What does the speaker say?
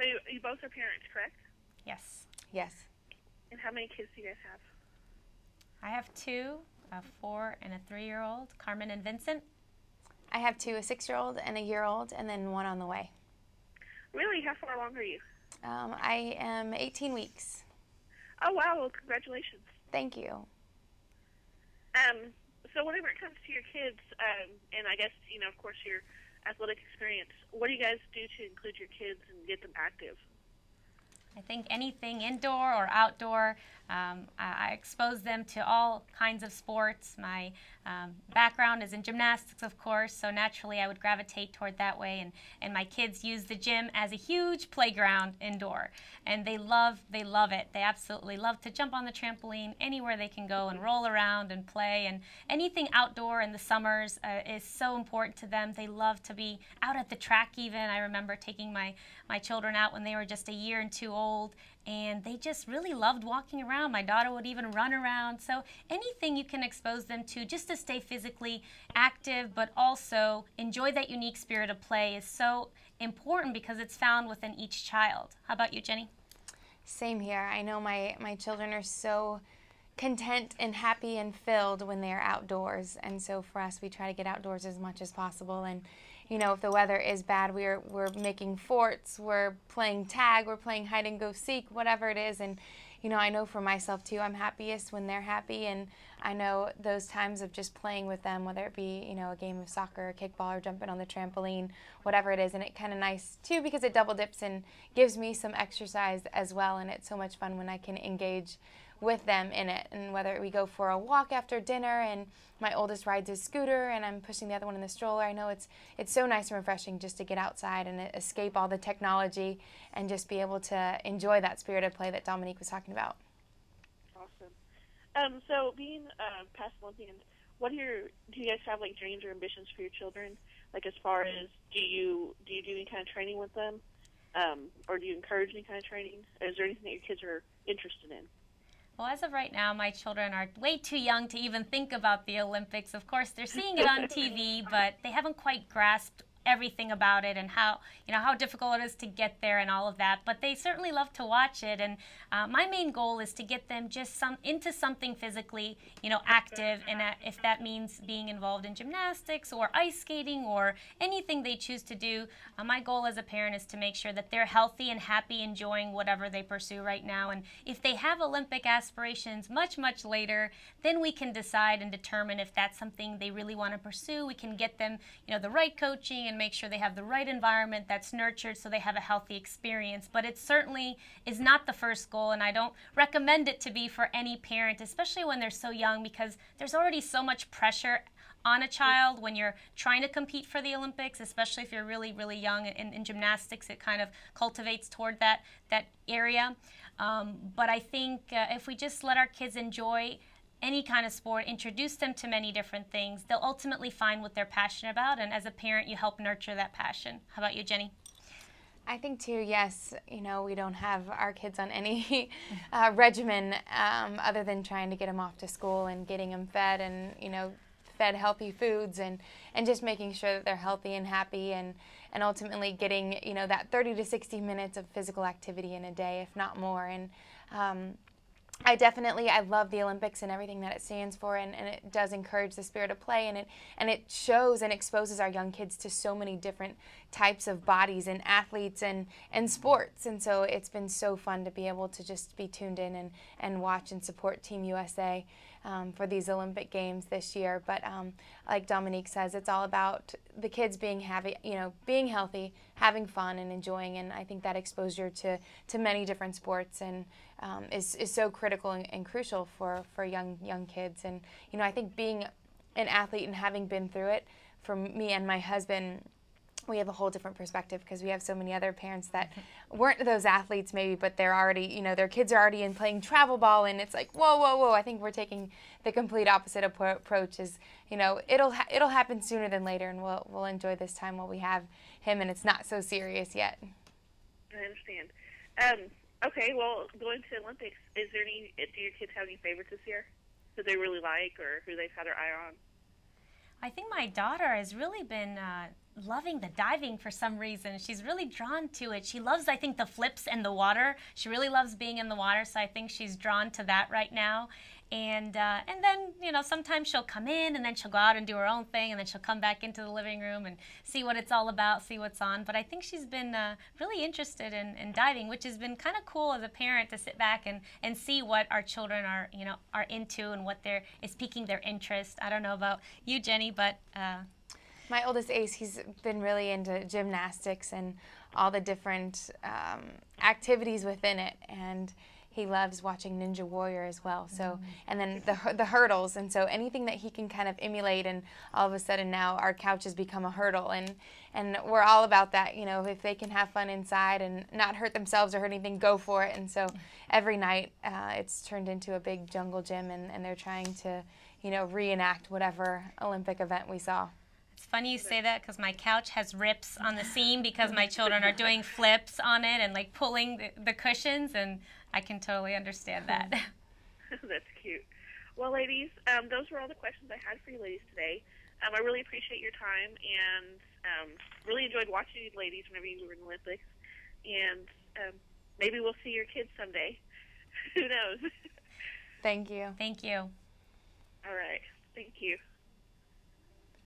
So you both are parents, correct? Yes. Yes. And how many kids do you guys have? I have two, a 4 and a 3-year-old, Carmen and Vincent. I have two, a 6-year-old and a year-old, and then one on the way. Really? How far along are you? I am 18 weeks. Oh, wow. Well, congratulations. Thank you. So whenever it comes to your kids, and I guess, of course, your athletic experience, what do you guys do to include your kids and get them active? I think anything indoor or outdoor, I expose them to all kinds of sports. My background is in gymnastics, of course, so naturally I would gravitate toward that way. And my kids use the gym as a huge playground indoor, and they love it. They absolutely love to jump on the trampoline anywhere they can go and roll around and play. And anything outdoor in the summers is so important to them. They love to be out at the track even. I remember taking my children out when they were just a year and 2 old, and they just really loved walking around. My daughter would even run around. So anything you can expose them to just to stay physically active but also enjoy that unique spirit of play is so important because it's found within each child. How about you, Jenny? Same here. I know my children are so content and happy and filled when they're outdoors, and so for us we try to get outdoors as much as possible. And if the weather is bad, we're making forts, we're playing tag, we're playing hide and go seek, whatever it is. And I know for myself too, I'm happiest when they're happy, and I know those times of just playing with them, whether it be a game of soccer or kickball or jumping on the trampoline, whatever it is. And it's kind of nice too because it double dips and gives me some exercise as well, and it's so much fun when I can engage with them in it. And whether we go for a walk after dinner and my oldest rides his scooter and I'm pushing the other one in the stroller, I know it's so nice and refreshing just to get outside and escape all the technology and just be able to enjoy that spirit of play that Dominique was talking about. Awesome. So being past Olympians, do you guys have like dreams or ambitions for your children? Like as far as do you do any kind of training with them, or do you encourage any kind of training? Is there anything that your kids are interested in? Well, as of right now, my children are way too young to even think about the Olympics. Of course, they're seeing it on TV, but they haven't quite grasped everything about it and how difficult it is to get there and all of that. But they certainly love to watch it. And my main goal is to get them just into something physically, active. And if that means being involved in gymnastics or ice skating or anything they choose to do, my goal as a parent is to make sure that they're healthy and happy, enjoying whatever they pursue right now. And if they have Olympic aspirations much, much later, then we can decide and determine if that's something they really want to pursue. We can get them, the right coaching and make sure they have the right environment that's nurtured so they have a healthy experience. But it certainly is not the first goal, and I don't recommend it to be for any parent, especially when they're so young, because there's already so much pressure on a child when you're trying to compete for the Olympics, especially if you're really, really young. In gymnastics, it kind of cultivates toward that area. But I think if we just let our kids enjoy any kind of sport, introduce them to many different things, they'll ultimately find what they're passionate about, and as a parent, you help nurture that passion. How about you, Jenny? I think too, yes, we don't have our kids on any regimen other than trying to get them off to school and getting them fed and, fed healthy foods and just making sure that they're healthy and happy and ultimately getting, that 30 to 60 minutes of physical activity in a day, if not more. And I love the Olympics and everything that it stands for, and it does encourage the spirit of play, and it shows and exposes our young kids to so many different types of bodies and athletes and sports. And so it's been so fun to be able to just be tuned in and watch and support Team USA for these Olympic Games this year. But like Dominique says, it's all about the kids being happy, being healthy, having fun and enjoying. And I think that exposure to many different sports and is so critical and crucial for young kids. And I think being an athlete and having been through it, for me and my husband, we have a whole different perspective because we have so many other parents that weren't those athletes maybe, but they're already, their kids are already in playing travel ball, and it's like, whoa, whoa, whoa. I think we're taking the complete opposite approach. Is it'll happen sooner than later, and we'll enjoy this time while we have him, and it's not so serious yet. I understand. Okay, well, going to the Olympics, do your kids have any favorites this year who they really like or who they've had their eye on? I think my daughter has really been loving the diving for some reason. She's really drawn to it. She loves, I think, the flips and the water. She really loves being in the water, so I think she's drawn to that right now. And then, you know, sometimes she'll come in and then she'll go out and do her own thing, and then she'll come back into the living room and see what it's all about, see what's on. But I think she's been really interested in diving, which has been kind of cool as a parent to sit back and see what our children are, you know, are into and what is piquing their interest. I don't know about you, Jenny, but my oldest Ace, he's been really into gymnastics and all the different activities within it, and he loves watching Ninja Warrior as well. So, and then the hurdles, and so anything that he can kind of emulate, and all of a sudden now our couch has become a hurdle, and we're all about that. You know, if they can have fun inside and not hurt themselves or hurt anything, go for it. And so every night it's turned into a big jungle gym, and they're trying to, you know, reenact whatever Olympic event we saw. It's funny you say that because my couch has rips on the seam because my children are doing flips on it and like pulling the cushions, and I can totally understand that. That's cute. Well, ladies, those were all the questions I had for you ladies today. I really appreciate your time, and really enjoyed watching you ladies whenever you were in the Olympics. And maybe we'll see your kids someday. Who knows? Thank you. Thank you. All right. Thank you.